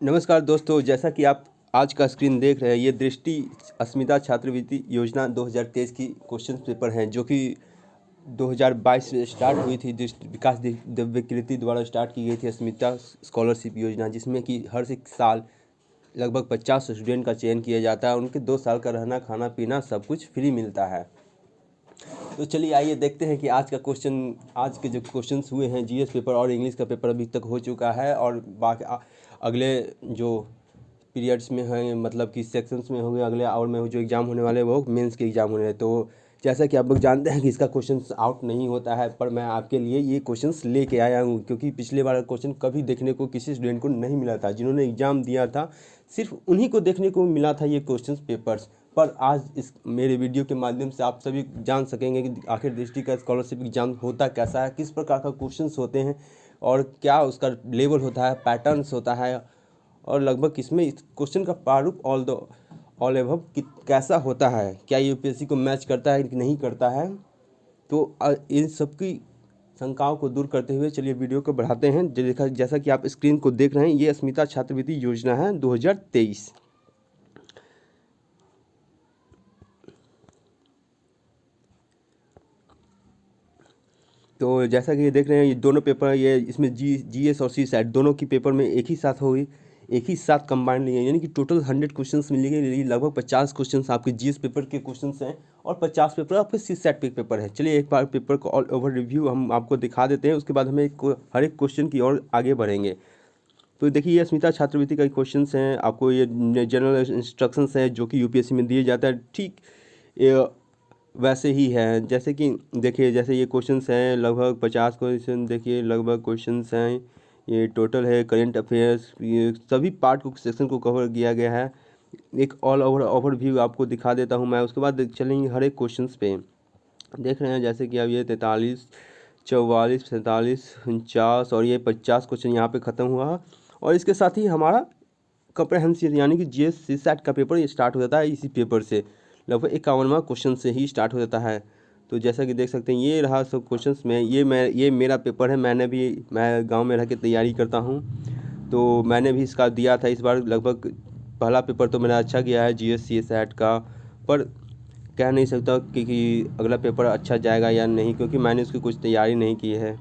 नमस्कार दोस्तों, जैसा कि आप आज का स्क्रीन देख रहे हैं, ये दृष्टि अस्मिता छात्रवृत्ति योजना 2023 की क्वेश्चन पेपर हैं, जो कि 2022 में स्टार्ट हुई थी। विकास दिव्यकीर्ति द्वारा स्टार्ट की गई थी अस्मिता स्कॉलरशिप योजना, जिसमें कि हर एक साल लगभग 50 स्टूडेंट का चयन किया जाता है। उनके 2 साल का रहना खाना पीना सब कुछ फ्री मिलता है। तो चलिए आइए देखते हैं कि आज के जो क्वेश्चंस हुए हैं, जीएस पेपर और इंग्लिश का पेपर अभी तक हो चुका है, और बाकी अगले जो पीरियड्स में हैं, मतलब कि सेक्शंस में होंगे, अगले आवर में जो एग्ज़ाम होने वाले वो मेंस के एग्ज़ाम होने हैं। तो जैसा कि आप लोग जानते हैं कि इसका क्वेश्चंस आउट नहीं होता है, पर मैं आपके लिए ये क्वेश्चंस लेके आया हूँ, क्योंकि पिछले बार क्वेश्चन कभी देखने को किसी स्टूडेंट को नहीं मिला था। जिन्होंने एग्ज़ाम दिया था, सिर्फ उन्हीं को देखने को मिला था ये क्वेश्चन पेपर्स। पर आज इस मेरे वीडियो के माध्यम से आप सभी जान सकेंगे कि आखिर दृष्टि का स्कॉलरशिप एग्जाम होता कैसा है, किस प्रकार का क्वेश्चंस होते हैं, और क्या उसका लेवल होता है, पैटर्न्स होता है, और लगभग इसमें इस क्वेश्चन का प्रारूप ऑल एबव कैसा होता है, क्या यूपीएससी को मैच करता है कि नहीं करता है। तो इन सब की शंकाओं को दूर करते हुए चलिए वीडियो को बढ़ाते हैं। जैसा कि आप स्क्रीन को देख रहे हैं, ये अस्मिता छात्रवृत्ति योजना है 2023। तो जैसा कि ये देख रहे हैं, ये दोनों पेपर, ये इसमें जीएस और सी सेट दोनों की पेपर में एक ही साथ होगी, एक ही साथ कंबाइंड लिए, यानी कि टोटल 100 क्वेश्चंस मिलेंगे। लगभग 50 क्वेश्चंस आपके जीएस पेपर के क्वेश्चंस हैं, और 50 पेपर आपके सी सेट पे पेपर है। चलिए एक बार पेपर को ऑल ओवर रिव्यू हम आपको दिखा देते हैं, उसके बाद हमें हर एक क्वेश्चन की ओर आगे बढ़ेंगे। तो देखिए, ये अस्मिता छात्रवृत्ति का क्वेश्चंस हैं, आपको ये जनरल इंस्ट्रक्शंस हैं जो कि यूपीएससी में दिए जाता है, ठीक वैसे ही है। जैसे कि देखिए, जैसे ये क्वेश्चंस हैं, लगभग 50 क्वेश्चन, देखिए लगभग क्वेश्चंस हैं, ये टोटल है करंट अफेयर्स, ये सभी पार्ट को सेक्शन को कवर किया गया है। एक ऑल ओवरव्यू आपको दिखा देता हूँ मैं, उसके बाद चलेंगे हर एक क्वेश्चंस पे। देख रहे हैं जैसे कि अब ये 43, 44, 47, 49 और ये 50 क्वेश्चन यहाँ पे ख़त्म हुआ। और इसके साथ ही हमारा कॉम्प्रहेंसिव यानी कि जीएस सी सेट का पेपर ये स्टार्ट हो जाता है। इसी पेपर से लगभग 51वां क्वेश्चन से ही स्टार्ट हो जाता है। तो जैसा कि देख सकते हैं, ये रहा सब क्वेश्चंस में। ये मेरा पेपर है, मैं गांव में रह के तैयारी करता हूं, तो मैंने भी इसका दिया था इस बार। लगभग पहला पेपर तो मेरा अच्छा गया है जीएस सी सेट का, पर कह नहीं सकता कि अगला पेपर अच्छा जाएगा या नहीं, क्योंकि मैंने उसकी कुछ तैयारी नहीं की है।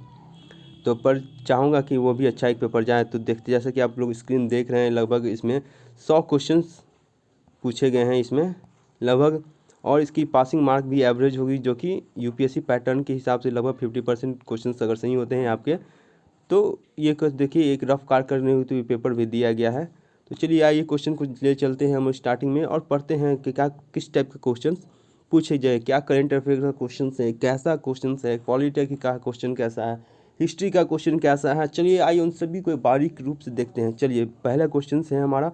तो पर चाहूँगा कि वो भी अच्छा एक पेपर जाए। तो देखते, जैसे कि आप लोग स्क्रीन देख रहे हैं, लगभग इसमें 100 क्वेश्चंस पूछे गए हैं इसमें लगभग, और इसकी पासिंग मार्क भी एवरेज होगी, जो कि यूपीएससी पैटर्न के हिसाब से लगभग 50% क्वेश्चन अगर सही होते हैं आपके, तो ये देखिए एक रफ कार करने हुए तो पेपर भी दिया गया है। तो चलिए आइए क्वेश्चन को ले चलते हैं हम स्टार्टिंग में, और पढ़ते हैं कि क्या किस टाइप के क्वेश्चन पूछे जाए, क्या करंट अफेयर का क्वेश्चन है, कैसा क्वेश्चन है, पॉलिटी का क्वेश्चन कैसा है, हिस्ट्री का क्वेश्चन कैसा है। चलिए आइए उन सभी को बारीक रूप से देखते हैं। चलिए पहला क्वेश्चन है हमारा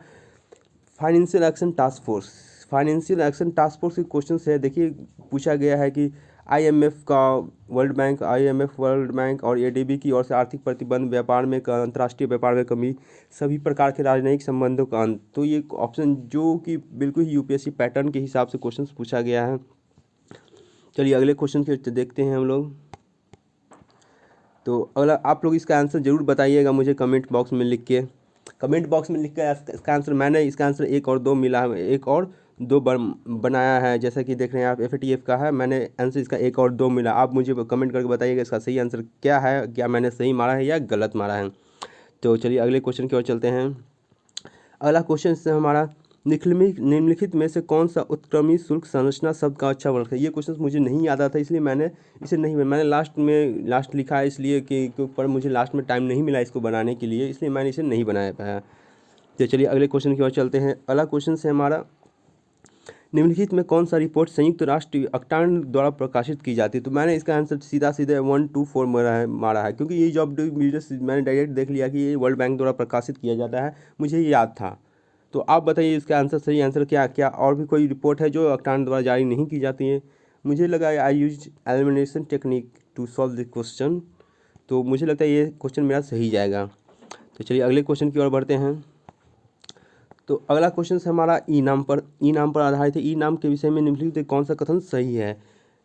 financial action task force. Financial action task force के क्वेश्चन है। देखिए पूछा गया है कि आईएमएफ वर्ल्ड बैंक और एडीबी की ओर से आर्थिक प्रतिबंध, व्यापार में अंतर्राष्ट्रीय व्यापार में कमी, सभी प्रकार के राजनयिक संबंधों का अंत। तो ये ऑप्शन जो कि बिल्कुल ही यूपीएससी पैटर्न के हिसाब से क्वेश्चन पूछा गया है। चलिए अगले क्वेश्चन के देखते हैं हम लोग। तो अगला आप लोग इसका आंसर ज़रूर बताइएगा मुझे कमेंट बॉक्स में लिख के। इसका आंसर, मैंने इसका आंसर 1 और 2 मिला है, 1 और 2 बनाया है। जैसा कि देख रहे हैं आप, एफएटीएफ का है, मैंने आंसर इसका 1 और 2 मिला। आप मुझे कमेंट करके बताइएगा इसका सही आंसर क्या है, क्या मैंने सही मारा है या गलत मारा है। तो चलिए अगले क्वेश्चन की ओर चलते हैं। अगला क्वेश्चन से हमारा, निम्नलिखित में से कौन सा उत्क्रमी शुल्क संरचना शब्द का अच्छा वर्ग है। ये क्वेश्चन मुझे नहीं याद था, इसलिए मैंने इसे नहीं, मैंने लास्ट लिखा है, इसलिए कि पर मुझे लास्ट में टाइम नहीं मिला इसको बनाने के लिए, इसलिए मैंने इसे नहीं बनाया पाया। तो चलिए अगले क्वेश्चन की ओर चलते हैं। अगला क्वेश्चन है हमारा, निम्नलिखित में कौन सा रिपोर्ट संयुक्त राष्ट्र अक्टान द्वारा प्रकाशित की जाती है। तो मैंने इसका आंसर सीधा 1, 2, 4 मारा है, क्योंकि ये जॉब मैंने डायरेक्ट देख लिया कि ये वर्ल्ड बैंक द्वारा प्रकाशित किया जाता है, मुझे ये याद था। तो आप बताइए इसका आंसर, सही आंसर क्या और भी कोई रिपोर्ट है जो अक्टान द्वारा जारी नहीं की जाती है। मुझे लगा I use elimination technique to solve the question, तो मुझे लगता है ये क्वेश्चन मेरा सही जाएगा। तो चलिए अगले क्वेश्चन की ओर बढ़ते हैं। तो अगला क्वेश्चन है हमारा ई नाम पर आधारित है। ई नाम के विषय में निम्नलिखित कौन सा कथन सही है।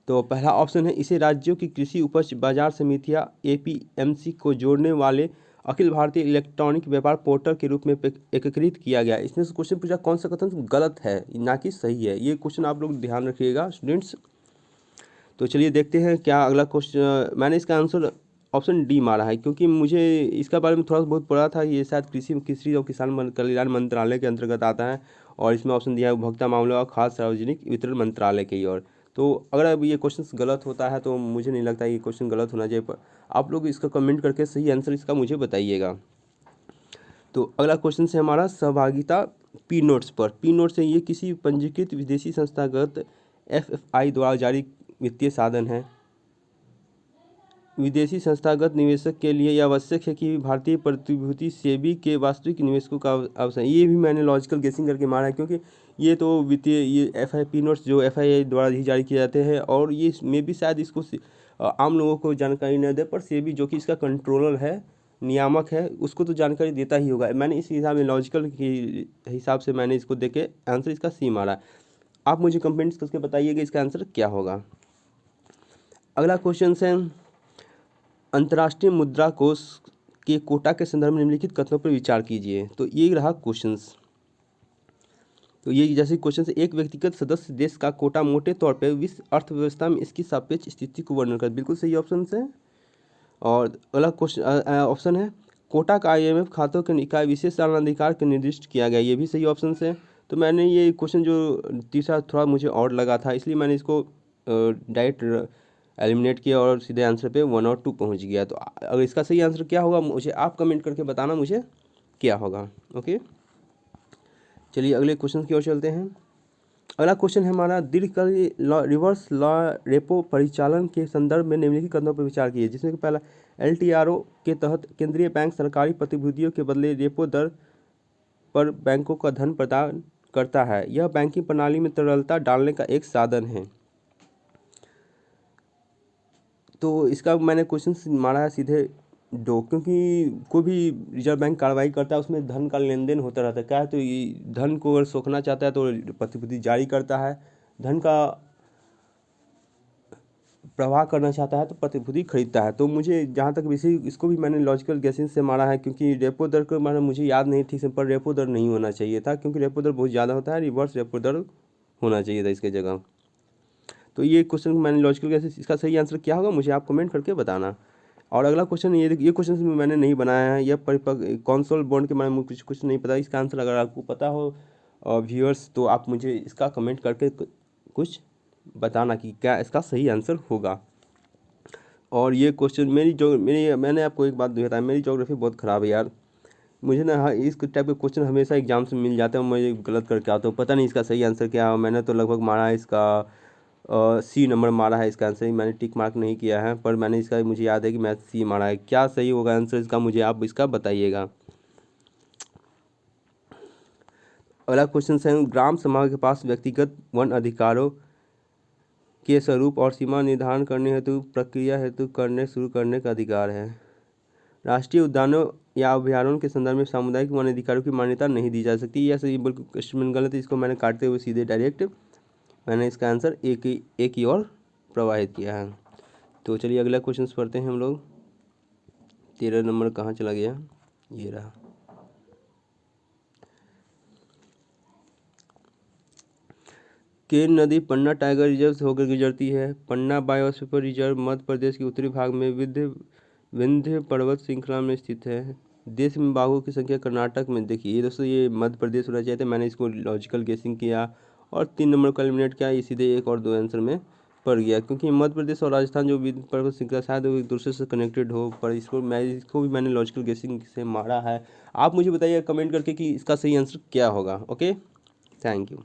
तो पहला ऑप्शन है, इसे राज्यों की कृषि उपज बाजार समितियां एपीएमसी को जोड़ने वाले अखिल भारतीय इलेक्ट्रॉनिक व्यापार पोर्टल के रूप में एकीकृत किया गया। इसमें से क्वेश्चन पूछा कौन सा कथन गलत है ना कि सही है, ये क्वेश्चन आप लोग ध्यान रखिएगा स्टूडेंट्स। तो चलिए देखते हैं क्या अगला क्वेश्चन। मैंने इसका आंसर ऑप्शन डी मारा है क्योंकि मुझे इसका बारे में थोड़ा बहुत पढ़ा था। ये शायद कृषि और किसान कल्याण मंत्रालय के अंतर्गत आता है और इसमें ऑप्शन दिया है उपभोक्ता मामलों और खाद्य सार्वजनिक वितरण मंत्रालय की ओर। तो अगर अब ये क्वेश्चन गलत होता है तो मुझे नहीं लगता ये क्वेश्चन गलत होना चाहिए, पर आप लोग इसका कमेंट करके सही आंसर इसका मुझे बताइएगा। तो अगला क्वेश्चन है हमारा सहभागिता पी नोट्स पर। पी नोट्स है ये किसी पंजीकृत विदेशी संस्थागत FFI द्वारा जारी वित्तीय साधन है। विदेशी संस्थागत निवेशक के लिए यह आवश्यक है कि भारतीय प्रतिभूति सेबी के वास्तविक निवेशकों का अवसर। ये भी मैंने लॉजिकल गेसिंग करके मारा है क्योंकि ये तो वित्तीय ये FIP नोट्स जो FII द्वारा ही जारी किए जाते हैं और ये में भी शायद इसको आम लोगों को जानकारी न दे, पर सेबी जो कि इसका कंट्रोलर है, नियामक है, उसको तो जानकारी देता ही होगा। मैंने इस हिसाब में लॉजिकल के हिसाब से मैंने इसको देख के आंसर इसका सी मारा। आप मुझे कमेंट्स करके बताइएगा इसका आंसर क्या होगा। अगला क्वेश्चन है अंतर्राष्ट्रीय मुद्रा कोष के कोटा के संदर्भ में निम्नलिखित कथनों पर विचार कीजिए। तो ये रहा क्वेश्चंस। तो ये जैसे क्वेश्चन से एक व्यक्तिगत सदस्य देश का कोटा मोटे तौर पर विश्व अर्थव्यवस्था में इसकी सापेक्ष स्थिति को वर्णन कर, बिल्कुल सही ऑप्शन है। और अगला क्वेश्चन ऑप्शन है कोटा का IMF खातों के इकाई विशेष चालनाधिकार के निर्दिष्ट किया गया, ये भी सही ऑप्शन है। तो मैंने ये क्वेश्चन जो तीसरा थोड़ा मुझे और लगा था, इसलिए मैंने इसको डायरेक्ट एलिमिनेट किया और सीधे आंसर पे 1 और 2 पहुंच गया। तो अगर इसका सही आंसर क्या होगा मुझे आप कमेंट करके बताना मुझे क्या होगा। ओके, चलिए अगले क्वेश्चन की ओर चलते हैं। अगला क्वेश्चन है हमारा दीर्घकालिक रिवर्स रेपो परिचालन के संदर्भ में निम्नलिखित कथनों पर विचार कीजिए, जिसमें कि पहला LTRO के तहत केंद्रीय बैंक सरकारी प्रतिभूतियों के बदले रेपो दर पर बैंकों का धन प्रदान करता है। यह बैंकिंग प्रणाली में तरलता डालने का एक साधन है। तो इसका मैंने क्वेश्चन मारा है सीधे दो, क्योंकि कोई भी रिजर्व बैंक कार्रवाई करता है उसमें धन का लेन देन होता रहता है। क्या है, तो ये धन को अगर सोखना चाहता है तो प्रतिभूति जारी करता है, धन का प्रवाह करना चाहता है तो प्रतिभूति खरीदता है। तो मुझे जहाँ तक वैसे इसको भी मैंने लॉजिकल गेसिंग से मारा है, क्योंकि रेपो दर को माना मुझे याद नहीं ठीक से, पर रेपो दर नहीं होना चाहिए था क्योंकि रेपो दर बहुत ज़्यादा होता है, रिवर्स रेपो दर होना चाहिए था इसके जगह। तो ये क्वेश्चन मैंने लॉजिकल गेसिंग, इसका सही आंसर क्या होगा मुझे आप कमेंट करके बताना। और अगला क्वेश्चन ये क्वेश्चन मैंने नहीं बनाया है, यह परिपक्व कॉन्सोल बॉन्ड के बारे में कुछ नहीं पता। इसका आंसर अगर आपको पता हो व्यूअर्स तो आप मुझे इसका कमेंट करके कुछ बताना कि क्या इसका सही आंसर होगा। और ये क्वेश्चन मैंने आपको एक बात बताया, मेरी ज्योग्राफी बहुत ख़राब है यार। मुझे ना हाँ इस टाइप के क्वेश्चन हमेशा एग्जाम से मिल जाते हैं, मुझे गलत करके आता हूँ, पता नहीं इसका सही आंसर क्या है। मैंने तो लगभग मारा है इसका C नंबर मारा है इसका आंसर, मैंने टिक मार्क नहीं किया है, पर मैंने इसका मुझे याद है कि मैं C मारा है। क्या सही होगा आंसर इसका मुझे आप इसका बताइएगा। अगला क्वेश्चन है ग्राम सभा के पास व्यक्तिगत वन अधिकारों के स्वरूप और सीमा निर्धारण करने हेतु प्रक्रिया हेतु करने शुरू करने का अधिकार है। राष्ट्रीय उद्यानों या अभ्यारण्यों के संदर्भ में सामुदायिक वन अधिकारों की मान्यता नहीं दी जा सकती। यह सही बिल्कुल क्वेश्चन गलत है, इसको मैंने काटते हुए सीधे डायरेक्ट मैंने इसका आंसर एक ही और प्रवाहित किया है। तो चलिए अगला क्वेश्चन पढ़ते हैं हम लोग। 13 नंबर कहाँ चला गया, ये रहा। केन नदी पन्ना टाइगर रिजर्व से होकर गुजरती है। पन्ना बायोस्फीयर रिजर्व मध्य प्रदेश के उत्तरी भाग में विंध्य पर्वत श्रृंखला में स्थित है। देश में बाघों की संख्या कर्नाटक में, देखिए ये दोस्तों ये मध्य प्रदेश होना चाहिए था, मैंने इसको लॉजिकल गेसिंग किया और 3 नंबर को एलिमिनेट किया, ये सीधे 1 और 2 आंसर में पड़ गया, क्योंकि मध्य प्रदेश और राजस्थान जो विंध्य पर्वत श्रृंखला शायद वो एक दूसरे से कनेक्टेड हो, पर इसको भी मैंने लॉजिकल गेसिंग से मारा है। आप मुझे बताइए कमेंट करके कि इसका सही आंसर क्या होगा। Okay, thank you.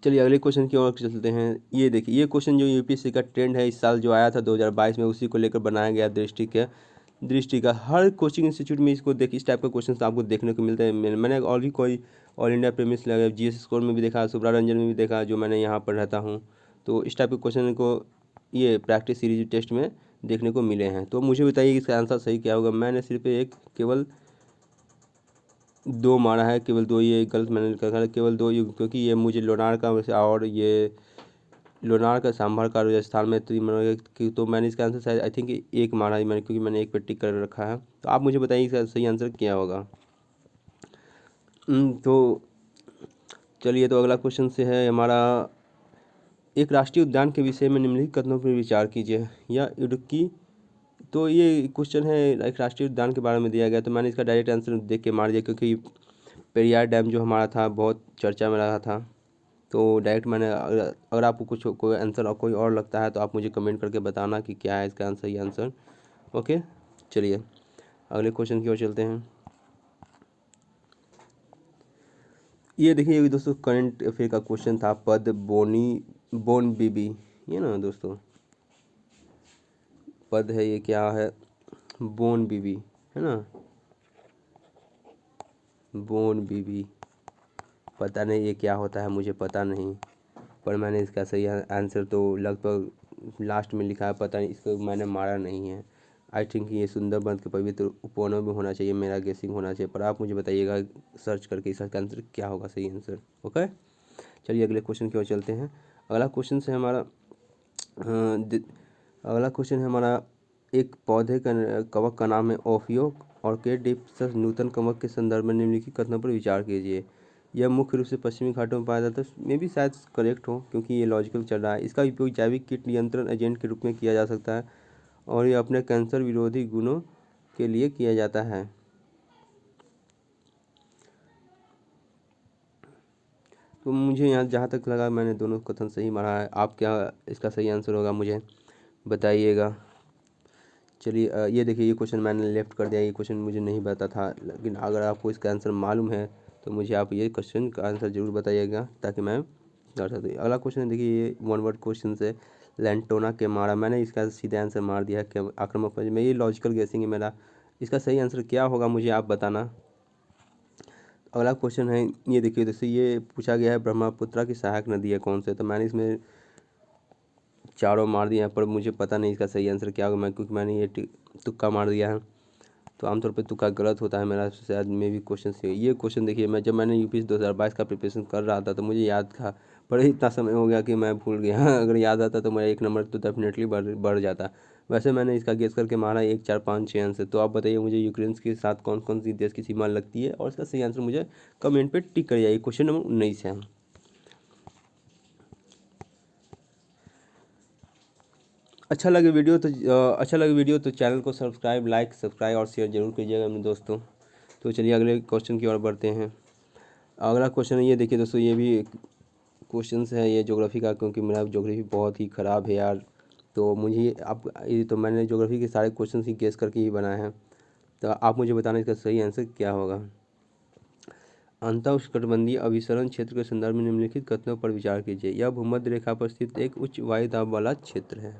चलिए अगले क्वेश्चन की ओर चलते हैं। ये देखिए ये क्वेश्चन जो UPSC का ट्रेंड है इस साल जो आया था 2022 में, उसी को लेकर बनाया गया दृष्टि का। हर कोचिंग इंस्टीट्यूट में इसको देखिए इस टाइप का क्वेश्चन आपको देखने को मिलता है। मैंने और भी कोई ऑल इंडिया प्रीमियर्स लगा, GS स्कोर में भी देखा, सुब्रा रंजन में भी देखा, जो मैंने यहाँ पर रहता हूँ। तो इस टाइप के क्वेश्चन को ये प्रैक्टिस सीरीज टेस्ट में देखने को मिले हैं। तो मुझे बताइए कि इसका आंसर सही क्या होगा। मैंने सिर्फ केवल 2 मारा है, केवल 2, ये गलत मैंने कहा केवल 2, क्योंकि ये मुझे लोनार का और ये लोनार का सांभर का राजस्थान में तो मैंने इसका आंसर शायद आई थिंक एक मारा है मैंने, क्योंकि मैंने एक पे टिक कर रखा है। तो आप मुझे बताइए इसका सही आंसर क्या होगा। तो चलिए, तो अगला क्वेश्चन से है हमारा, एक राष्ट्रीय उद्यान के विषय में निम्नलिखित कथनों पर विचार कीजिए। या इडुक्की, तो ये क्वेश्चन है एक राष्ट्रीय उद्यान के बारे में दिया गया, तो मैंने इसका डायरेक्ट आंसर देख के मार दिया, क्योंकि पेरियार डैम जो हमारा था बहुत चर्चा में रहा था। तो डायरेक्ट मैंने, अगर आपको कुछ कोई आंसर और कोई और लगता है तो आप मुझे कमेंट करके बताना कि क्या है इसका आंसर, ये आंसर। ओके, चलिए अगले क्वेश्चन की ओर चलते हैं। ये देखिए दोस्तों, करंट अफेयर का क्वेश्चन था, पद बोन बीबी, ये ना दोस्तों पद है, ये क्या है, बोन बीबी है ना, बोन बीबी, पता नहीं ये क्या होता है, मुझे पता नहीं, पर मैंने इसका सही आंसर तो लगभग लास्ट में लिखा है, पता नहीं, इसको मैंने मारा नहीं है। आई थिंक ये सुंदरबन के पवित्र उपवनों में होना चाहिए, मेरा गेसिंग होना चाहिए, पर आप मुझे बताइएगा सर्च करके इसका आंसर क्या होगा सही आंसर। ओके, चलिए अगले क्वेश्चन की ओर चलते हैं। अगला क्वेश्चन है हमारा, अगला क्वेश्चन है हमारा, एक पौधे का कवक का नाम है ओफियो ऑर्किडिप्सस नूतन कवक के संदर्भ में निम्नलिखित कथनों पर विचार कीजिए। यह मुख्य रूप से पश्चिमी घाटों में पाया जाता है, मे भी शायद करेक्ट हो, क्योंकि ये लॉजिकल चल रहा है। इसका उपयोग जैविक कीट नियंत्रण एजेंट के रूप में किया जा सकता है और ये अपने कैंसर विरोधी गुणों के लिए किया जाता है। तो मुझे यहाँ जहाँ तक लगा मैंने दोनों कथन सही मारा है। आप क्या इसका सही आंसर होगा मुझे बताइएगा। चलिए ये देखिए, ये क्वेश्चन मैंने लेफ्ट कर दिया, ये क्वेश्चन मुझे नहीं पता था, लेकिन अगर आपको इसका आंसर मालूम है तो मुझे आप ये क्वेश्चन का आंसर ज़रूर बताइएगा, ताकि मैं कर सकता हूँ। अगला क्वेश्चन देखिए, ये वन वर्ड क्वेश्चन है, लेंटोना के मारा, मैंने इसका सीधा आंसर मार दिया है कि आक्रामक में, ये लॉजिकल गेसिंग है मेरा। इसका सही आंसर क्या होगा मुझे आप बताना। अगला क्वेश्चन है, ये देखिए दोस्तों, ये पूछा गया है ब्रह्मपुत्रा की सहायक नदी है कौन से, तो मैंने इसमें चारों मार दिया है, पर मुझे पता नहीं इसका सही आंसर क्या होगा, क्योंकि मैंने ये तुक्का मार दिया है। तो आमतौर पे तुक्का गलत होता है मेरा, शायद में भी क्वेश्चन से। ये क्वेश्चन देखिए, मैं जब मैंने यूपीएससी 2022 का प्रिपरेशन कर रहा था तो मुझे याद था, पर इतना समय हो गया कि मैं भूल गया। अगर याद आता तो मेरा एक नंबर तो डेफिनेटली बढ़ जाता। वैसे मैंने इसका गेस करके मारा 1 4 5 6 आंसर। तो आप बताइए मुझे यूक्रेन के साथ कौन कौन सी देश की सीमा लगती है, और इसका सही आंसर मुझे कमेंट पर टिक कर जाइए। क्वेश्चन नंबर 19 है। अच्छा लगे वीडियो तो चैनल को सब्सक्राइब और शेयर जरूर कीजिएगा अपने दोस्तों। तो चलिए अगले क्वेश्चन की ओर बढ़ते हैं। अगला क्वेश्चन है, ये देखिए दोस्तों, ये भी क्वेश्चन है ये ज्योग्राफी का, क्योंकि मेरा ज्योग्राफी बहुत ही ख़राब है यार। तो मुझे आप ये, तो मैंने ज्योग्राफी के सारे क्वेश्चन ही गेस करके ही बनाए हैं। तो आप मुझे बताना इसका सही आंसर क्या होगा। अंतउष्णकटिबंधीय अभिसरण क्षेत्र के संदर्भ में निम्नलिखित कथनों पर विचार कीजिए। यह भूमध्य रेखा पर स्थित एक उच्च वायु दाब वाला क्षेत्र है।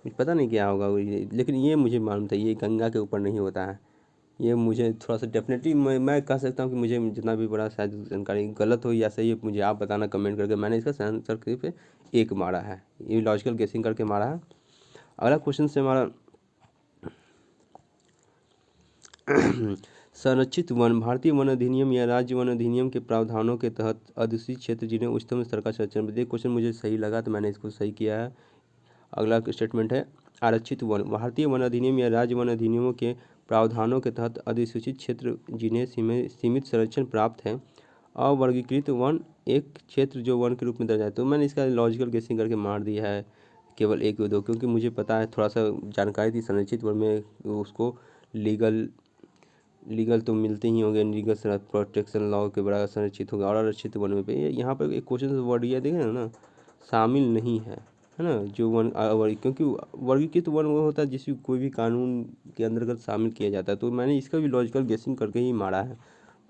मुझे पता नहीं क्या होगा लेकिन ये मुझे मालूम था, ये गंगा के ऊपर नहीं होता है। ये मुझे थोड़ा सा डेफिनेटली मैं कह सकता हूँ कि मुझे जितना भी बड़ा शायद जानकारी गलत हो या सही है, मुझे आप बताना कमेंट करके। मैंने इसका आंसर सिर्फ एक मारा है, ये लॉजिकल गेसिंग करके मारा है। अगला क्वेश्चन से हमारा संरक्षित वन, भारतीय वन अधिनियम या राज्य वन अधिनियम के प्रावधानों के तहत अधिसूचित क्षेत्र जिन्हें उच्चतम स्तर का संरक्षण। ये क्वेश्चन मुझे सही लगा तो मैंने इसको सही किया है। अगला स्टेटमेंट है, आरक्षित वन, भारतीय वन अधिनियम या राज्य वन अधिनियमों के प्रावधानों के तहत अधिसूचित क्षेत्र जिन्हें सीमित संरक्षण प्राप्त है। अवर्गीकृत वन, एक क्षेत्र जो वन के रूप में दर्ज है। तो मैंने इसका लॉजिकल गेसिंग करके मार दिया है केवल 1 या 2, क्योंकि मुझे पता है, थोड़ा सा जानकारी थी संरक्षित वन में उसको लीगल तो मिलते ही होंगे, लीगल प्रोटेक्शन लॉ के बड़ा संरक्षित होगा। और आरक्षित वन में पे यहाँ पर एक क्वेश्चन वर्ड यह देखें ना, शामिल नहीं है ना, जो वन क्योंकि वर्गीकृत वन वो होता है जिसमें कोई भी कानून के अंतर्गत शामिल किया जाता है। तो मैंने इसका भी लॉजिकल गेसिंग करके ही मारा है,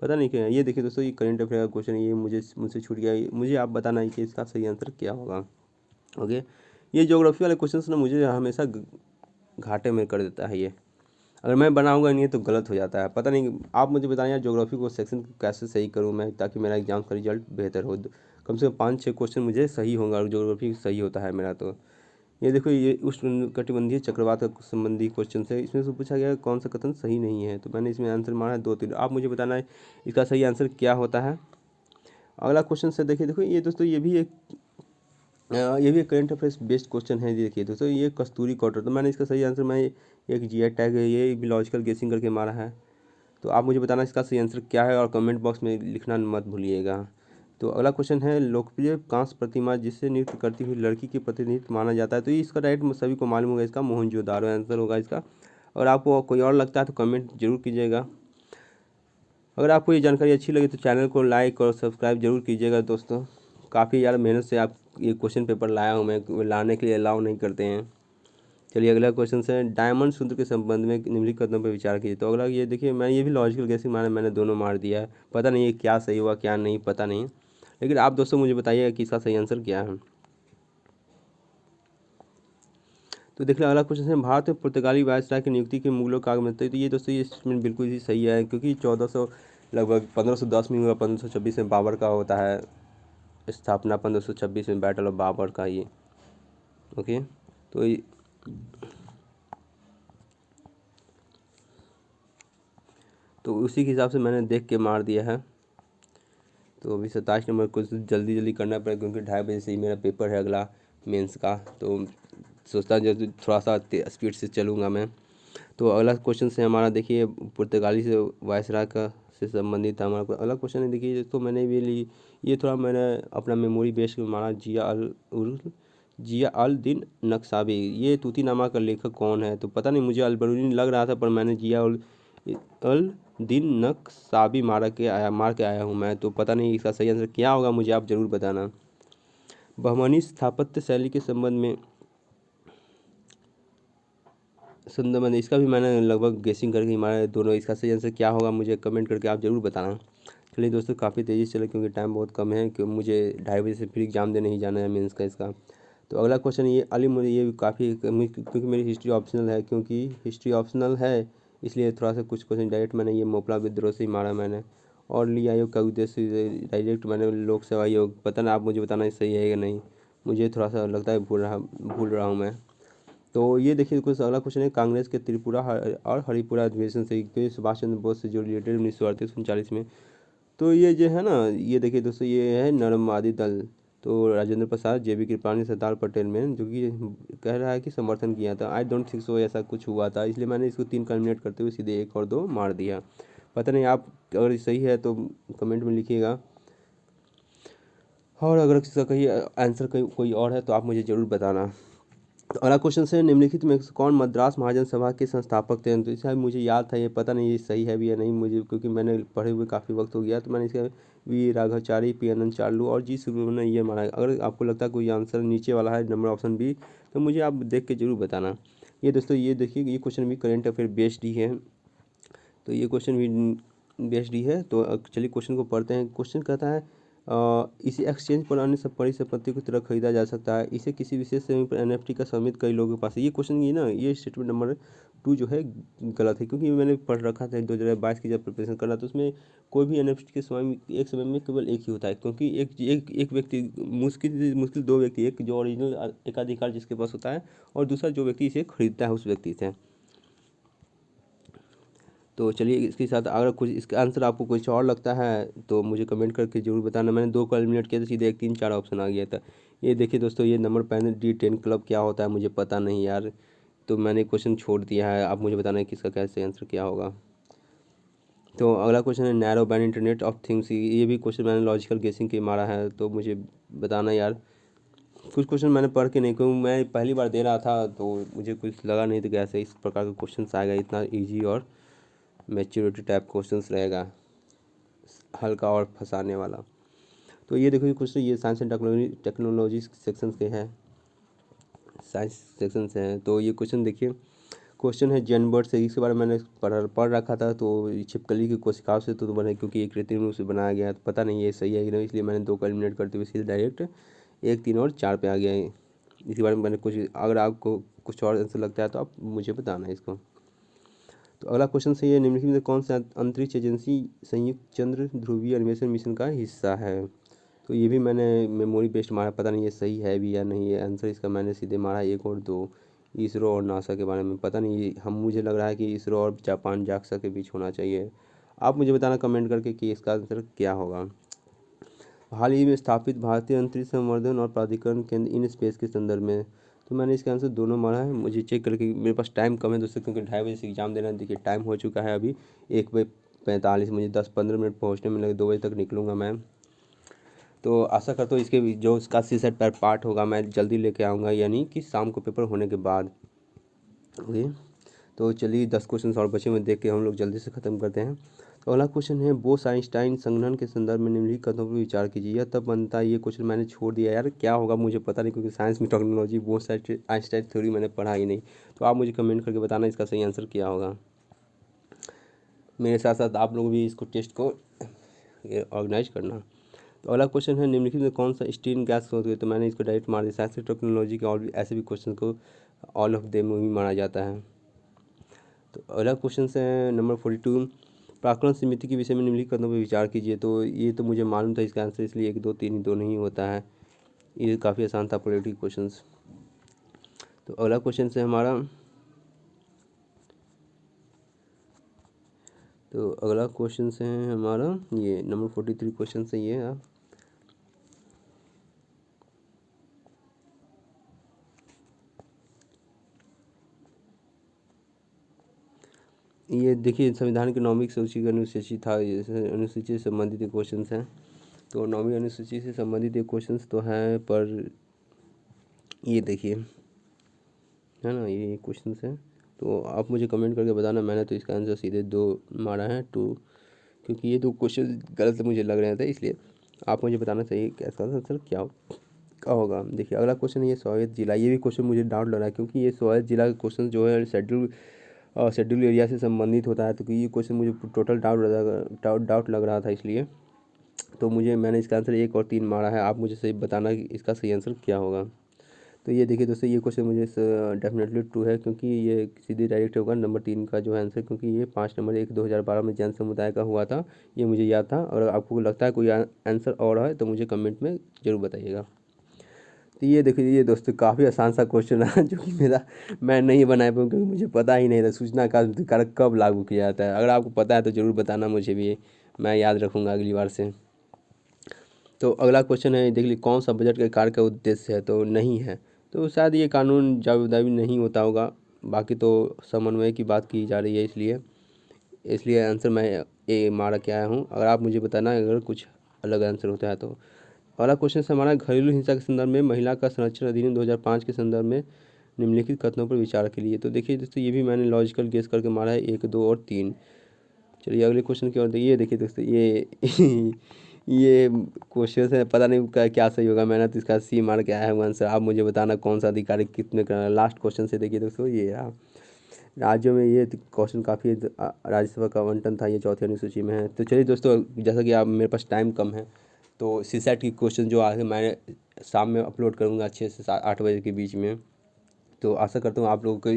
पता नहीं क्या है। ये देखिए दोस्तों, ये करंट अफेयर का क्वेश्चन, ये मुझसे छूट गया, मुझे आप बताना है कि इसका सही आंसर क्या होगा। ओके, ये ज्योग्राफी वाले क्वेश्चन ना मुझे हमेशा घाटे में कर देता है ये, अगर मैं बनाऊंगा नहीं तो गलत हो जाता है। पता नहीं, आप मुझे बताएं यार ज्योग्राफी को सेक्शन कैसे सही करूं मैं, ताकि मेरा एग्जाम का रिजल्ट बेहतर हो। कम से कम 5 6 क्वेश्चन मुझे सही होगा, और ज्योग्राफी सही होता है मेरा। तो ये देखो, ये उष्णकटिबंधीय चक्रवात का संबंधी क्वेश्चन है, इसमें से पूछा गया कौन सा कथन सही नहीं है। तो मैंने इसमें आंसर मारा है 2 3, आप मुझे बताना है इसका सही आंसर क्या होता है। अगला क्वेश्चन से देखिए, देखो ये दोस्तों, ये भी एक ये भी करंट अफेयर्स बेस्ड क्वेश्चन है। देखिए दोस्तों, ये कस्तूरी कॉटर, तो मैंने इसका सही आंसर, मैं एक जीआई टैग है, ये भी लॉजिकल गेसिंग करके मारा है। तो आप मुझे बताना इसका सही आंसर क्या है और कमेंट बॉक्स में लिखना मत भूलिएगा। तो अगला क्वेश्चन है, लोकप्रिय कांस्य प्रतिमा जिससे नृत्य करती हुई लड़की की प्रतिनिधित्व माना जाता है। तो ये इसका राइट सभी को मालूम होगा, इसका मोहनजोदारो आंसर होगा इसका। और आपको कोई और लगता है तो कमेंट जरूर कीजिएगा। अगर आपको ये जानकारी अच्छी लगी तो चैनल को लाइक और सब्सक्राइब जरूर कीजिएगा दोस्तों। काफ़ी यार मेहनत से आप ये क्वेश्चन पेपर लाया हूँ मैं, लाने के लिए अलाउ नहीं करते हैं। चलिए अगला क्वेश्चन है, डायमंड सूत्र के संबंध में निम्नलिखित कदमों पर विचार कीजिए। तो अगला ये देखिए, मैं ये भी लॉजिकल गेसिंग मारा, मैंने दोनों मार दिया है। पता नहीं ये क्या सही हुआ क्या नहीं, पता नहीं, लेकिन आप दोस्तों मुझे बताइएगा कि इसका सही आंसर क्या है। तो देख लो अगला क्वेश्चन है, भारत में पुर्तगाली वायसराय की नियुक्ति के मुगलों का आगमन। तो ये दोस्तों ये स्टेटमेंट बिल्कुल ही सही है, क्योंकि 1400 लगभग 1510 में हुआ, 1526 में बाबर का होता है स्थापना, 1526 में बैटल ऑफ बाबर का ये। ओके, तो उसी के हिसाब से मैंने देख के मार दिया है। तो अभी 27 नंबर को जल्दी जल्दी करना पड़ेगा, क्योंकि 2:30 बजे से ही मेरा पेपर है अगला मेंस का। तो सोचता हूँ जो थोड़ा सा स्पीड से चलूँगा मैं। तो अगला क्वेश्चन से हमारा देखिए, पुर्तगाली से वायसराय का से संबंधित है हमारा अगला क्वेश्चन है। देखिए तो मैंने भी ली, ये थोड़ा मैंने अपना मेमोरी बेस्ड मारा, जिया अल दिन नक्साबी। ये तूतीनामा का लेखक कौन है? तो पता नहीं, मुझे अलबरूनी लग रहा था, पर मैंने जिया अल दिन नक्साबी मार के आया हूँ मैं। तो पता नहीं इसका सही आंसर क्या होगा, मुझे आप ज़रूर बताना। बहमनी स्थापत्य शैली के संबंध में इसका भी मैंने लगभग गेसिंग करके मारा दोनों। इसका सही आंसर क्या होगा मुझे कमेंट करके आप ज़रूर बताना। चलिए दोस्तों, काफ़ी तेज़ी से चले क्योंकि टाइम बहुत कम है, क्योंकि मुझे 2:30 बजे से फिर एग्ज़ाम देने ही जाना है मेंस का इसका। तो अगला क्वेश्चन ये अली, मुझे ये काफ़ी, क्योंकि मेरी हिस्ट्री ऑप्शनल है, इसलिए थोड़ा सा कुछ क्वेश्चन डायरेक्ट मैंने ये मोपला विद्रोह से ही मारा मैंने। और ली आयोग का उद्देश्य डायरेक्ट मैंने लोक सेवा आयोग, पता ना, आप मुझे बताना सही है या नहीं, मुझे थोड़ा सा लगता है भूल रहा हूँ मैं। तो ये देखिए कुछ अगला क्वेश्चन है, कांग्रेस के त्रिपुरा और हरिपुरा अधिवेशन से सुभाष चंद्र बोस से जो रिलेटेड 1938-39 में। तो ये जो है ना, ये देखिए दोस्तों, ये है नरमादी दल। तो राजेंद्र प्रसाद, जेबी कृपलानी, सरदार पटेल में, जो कि कह रहा है कि समर्थन किया था। आई डोंट थिंक सो ऐसा कुछ हुआ था, इसलिए मैंने इसको 3 का एलिमिनेट करते हुए सीधे 1 और 2 मार दिया। पता नहीं, आप अगर सही है तो कमेंट में लिखिएगा, और अगर किसी का कहीं आंसर कोई और है तो आप मुझे ज़रूर बताना। तो अगला क्वेश्चन है, निम्नलिखित में से कौन मद्रास महाजन सभा के संस्थापक थे? तो शायद मुझे याद था, ये पता नहीं ये सही है भी या नहीं मुझे, क्योंकि मैंने पढ़े हुए काफ़ी वक्त हो गया। तो मैंने इसका वी राघाचारी, पी आनंद चार्लू और जी सुब्रमण्यम ये माना है। अगर आपको लगता है कोई आंसर नीचे वाला है नंबर ऑप्शन बी, तो मुझे आप देख के जरूर बताना। ये दोस्तों ये देखिए, ये क्वेश्चन भी करेंट अफेयर बेस्ड ही है, तो ये क्वेश्चन भी बेस्ड ही है। तो चलिए क्वेश्चन को पढ़ते हैं। क्वेश्चन कहता है, इसे एक्सचेंज पर अन्य सब परिसंपत्ति की तरह खरीदा जा सकता है। इसे किसी विशेष समय पर एनएफटी का स्वामित्व कई लोगों के पास है। ये क्वेश्चन ये ना, ये स्टेटमेंट नंबर 2 जो है गलत है, क्योंकि मैंने पढ़ रखा था 2022 की जब प्रिपरेशन कर रहा था, उसमें कोई भी एनएफटी के स्वामी एक समय में केवल एक ही होता है, क्योंकि एक व्यक्ति, मुश्किल 2 व्यक्ति, एक जो ओरिजिनल एकाधिकार जिसके पास होता है, और दूसरा जो व्यक्ति इसे खरीदता है उस व्यक्ति से। तो चलिए इसके साथ अगर कुछ इसका आंसर आपको कुछ और लगता है तो मुझे कमेंट करके जरूर बताना। मैंने 2 को एलिमिनेट किया था, सीधे 1 3 4 ऑप्शन आ गया था। ये देखिए दोस्तों, ये नंबर पैनल D10 क्लब क्या होता है मुझे पता नहीं यार, तो मैंने क्वेश्चन छोड़ दिया है। आप मुझे बताना है कि इसका कैसे आंसर क्या होगा। तो अगला क्वेश्चन है, narrow band internet of things. ये भी क्वेश्चन मैंने लॉजिकल गेसिंग के मारा है, तो मुझे बताना यार। कुछ क्वेश्चन मैंने पढ़ के नहीं, क्योंकि मैं पहली बार दे रहा था, तो मुझे कुछ लगा नहीं था कि ऐसे इस प्रकार का क्वेश्चन आएगा, इतना ईजी और मैच्योरिटी टाइप क्वेश्चंस रहेगा, हल्का और फंसाने वाला। तो ये देखो, ये क्वेश्चन ये साइंस एंड टेक्नोलॉजी सेक्शन के हैं, साइंस सेक्शन से हैं। तो ये क्वेश्चन देखिए, क्वेश्चन है जनबर्ड से, इसके बारे में मैंने पढ़ रखा था। तो ये छिपकली की कोशिकाओं से तो बने, क्योंकि एक कृत्रिम रूप से बनाया गया है। तो पता नहीं ये सही है कि नहीं, इसलिए मैंने 2 को एलिमिनेट करते हुए सीधे डायरेक्ट 1 3 और 4 पे आ गया है। इसके बारे में मैंने कुछ, अगर आपको कुछ और आंसर लगता है तो आप मुझे बताना इसको। तो अगला क्वेश्चन से, ये निम्नलिखित में कौन सा अंतरिक्ष एजेंसी संयुक्त चंद्र ध्रुवीय अन्वेषण मिशन का हिस्सा है? तो ये भी मैंने मेमोरी बेस्ड मारा, पता नहीं ये सही है भी या नहीं। ये आंसर इसका मैंने सीधे मारा 1 और 2, इसरो और नासा के बारे में। पता नहीं, हम मुझे लग रहा है कि इसरो और जापान जाक्सा के बीच होना चाहिए। आप मुझे बताना कमेंट करके कि इसका आंसर क्या होगा। हाल ही में स्थापित भारतीय अंतरिक्ष संवर्धन और प्राधिकरण केंद्र इन स्पेस के संदर्भ में। तो मैंने इसका आंसर दोनों मारा है। मुझे चेक करके, मेरे पास टाइम कम है दोस्तों, क्योंकि 2:30 बजे से एग्ज़ाम देना है। देखिए टाइम हो चुका है अभी 1:45, मुझे 10-15 मिनट पहुंचने में लगे, 2 बजे तक निकलूँगा मैं। तो आशा करता हूँ इसके जो इसका सीसेट पर पार्ट होगा मैं जल्दी लेके आऊँगा, यानी कि शाम को पेपर होने के बाद। ओके, तो चलिए 10 क्वेश्चन और बचे हुए देख के हम लोग जल्दी से ख़त्म करते हैं। तो अगला क्वेश्चन है, बोस आइंस्टाइन संघनन के संदर्भ में निम्नलिखित कथनों पर विचार कीजिए। यह तब बनता है, ये क्वेश्चन मैंने छोड़ दिया यार, क्या होगा मुझे पता नहीं, क्योंकि साइंस में टेक्नोलॉजी बोस आइंस्टाइन थ्योरी मैंने पढ़ा ही नहीं। तो आप मुझे कमेंट करके बताना इसका सही आंसर क्या होगा। मेरे साथ साथ आप लोग भी इसको टेस्ट को ऑर्गेनाइज करना। तो अगला क्वेश्चन है, निम्नलिखित में कौन सा स्टील गैस स्रोत है। तो मैंने इसको डायरेक्ट मार दिया। साइंस टेक्नोलॉजी के और भी ऐसे भी क्वेश्चन को ऑल ऑफ देम में भी माना जाता है। तो अगला क्वेश्चन है नंबर 42, प्राक्कलन समिति के विषय में निम्नलिखित कथनों पर विचार कीजिए। तो ये तो मुझे मालूम था इसका आंसर, इसलिए 1 2 3 2 नहीं होता है। ये काफ़ी आसान था पॉलिटिकल क्वेश्चंस। तो अगला क्वेश्चन है हमारा, तो अगला क्वेश्चन है हमारा ये नंबर 43 क्वेश्चन है ये। ये देखिए संविधान की 9वीं सूची का अनुसूची था, अनुसूची से संबंधित क्वेश्चन हैं। तो 9वीं अनुसूची से संबंधित एक क्वेश्चन तो है, पर ये देखिए है ना, ये क्वेश्चन है। तो आप मुझे कमेंट करके बताना। मैंने तो इसका आंसर सीधे 2 मारा है, 2, क्योंकि ये 2 क्वेश्चन गलत मुझे लग रहे थे, इसलिए आप मुझे बताना चाहिए कि इसका आंसर क्या होगा। देखिए अगला क्वेश्चन है, ये सोवेत जिला। ये भी क्वेश्चन मुझे डाउट लग रहा है, क्योंकि ये सोवेत जिला का क्वेश्चन जो है शेड्यूल एरिया से संबंधित होता है। तो ये क्वेश्चन मुझे टोटल डाउट लग रहा था, इसलिए तो मैंने इसका आंसर 1 और 3 मारा है। आप मुझे सही बताना कि इसका सही आंसर क्या होगा। तो ये देखिए दोस्तों, ये क्वेश्चन मुझे डेफिनेटली ट्रू है, क्योंकि ये सीधे डायरेक्ट होगा नंबर 3 का जो आंसर, क्योंकि ये 5 नवंबर 2012 में जैन समुदाय का हुआ था। ये मुझे याद था। और आपको लगता है कोई आंसर और है तो मुझे कमेंट में ज़रूर बताइएगा। तो ये देखिए, ये दोस्तों काफ़ी आसान सा क्वेश्चन है, जो कि मैं नहीं बना पाऊँ, क्योंकि मुझे पता ही नहीं था सूचना का अधिकार कब लागू किया जाता है। अगर आपको पता है तो ज़रूर बताना मुझे भी, मैं याद रखूँगा अगली बार से। तो अगला क्वेश्चन है, देख लीजिए, कौन सा बजट के कार्य का उद्देश्य है। तो नहीं है, तो शायद ये कानून जावेदारी नहीं होता होगा। बाकी तो समन्वय की बात की जा रही है, इसलिए आंसर मैं ये मारा के आया हूँ। अगर आप मुझे बताना अगर कुछ अलग आंसर होता है तो। अगला क्वेश्चन है हमारा, घरेलू हिंसा के संदर्भ में महिला का संरक्षण अधिनियम 2005 के संदर्भ में निम्नलिखित कथनों पर विचार के लिए। तो देखिए दोस्तों, ये भी मैंने लॉजिकल गेस करके मारा है, 1 2 और 3। चलिए अगले क्वेश्चन की ओर। ये देखिए दोस्तों, ये ये क्वेश्चन है, पता नहीं क्या सही होगा। मैंने तो इसका सी मार के आया हूँ आंसर। आप मुझे बताना कौन सा अधिकारी कितने का। लास्ट क्वेश्चन से देखिए दोस्तों, ये रहा। राज्यों में ये क्वेश्चन काफ़ी राज्यसभा का आवंटन था, ये 4थी अनुसूची में है। तो चलिए दोस्तों, जैसा कि आप, मेरे पास टाइम कम है, तो सीसेट की क्वेश्चन जो आगे मैं शाम में अपलोड करूँगा 6 से 8 बजे के बीच में। तो आशा करता हूँ आप लोगों को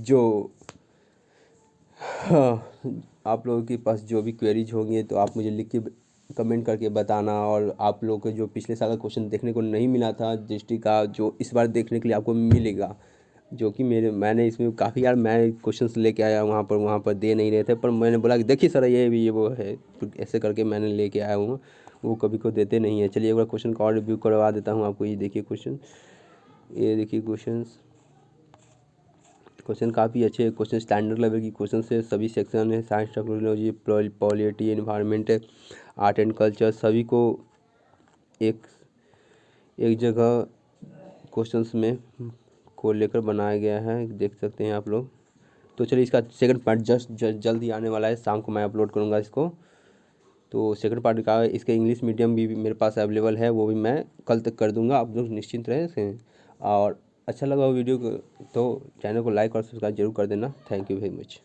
जो आप लोगों के पास जो भी क्वेरीज होंगी तो आप मुझे लिख के कमेंट करके बताना। और आप लोगों को जो पिछले साल का क्वेश्चन देखने को नहीं मिला था जीएसटी का, जो इस बार देखने के लिए आपको मिलेगा, जो कि मैंने इसमें काफ़ी यार मैं क्वेश्चंस लेके आया वहाँ पर दे नहीं रहे थे, पर मैंने बोला कि देखिए सर ये भी ये वो है, तो ऐसे करके मैंने लेके आया हूँ। वो कभी को देते नहीं है। चलिए एक बार क्वेश्चन का और रिव्यू करवा देता हूँ आपको। ये देखिए क्वेश्चन, ये देखिए क्वेश्चन काफ़ी अच्छे क्वेश्चन, स्टैंडर्ड लेवल की क्वेश्चन है। सभी सेक्शन है, science technology, polity, environment, art and culture, सभी को एक जगह क्वेश्चंस में को लेकर बनाया गया है, देख सकते हैं आप लोग। तो चलिए इसका सेकंड पार्ट जल्दी आने वाला है, शाम को मैं अपलोड करूँगा इसको। तो सेकंड पार्ट का इसके इंग्लिश मीडियम भी मेरे पास अवेलेबल है, वो भी मैं कल तक कर दूंगा। आप लोग निश्चिंत रहें। और अच्छा लगा वीडियो को तो चैनल को लाइक और सब्सक्राइब जरूर कर देना। Thank you very much.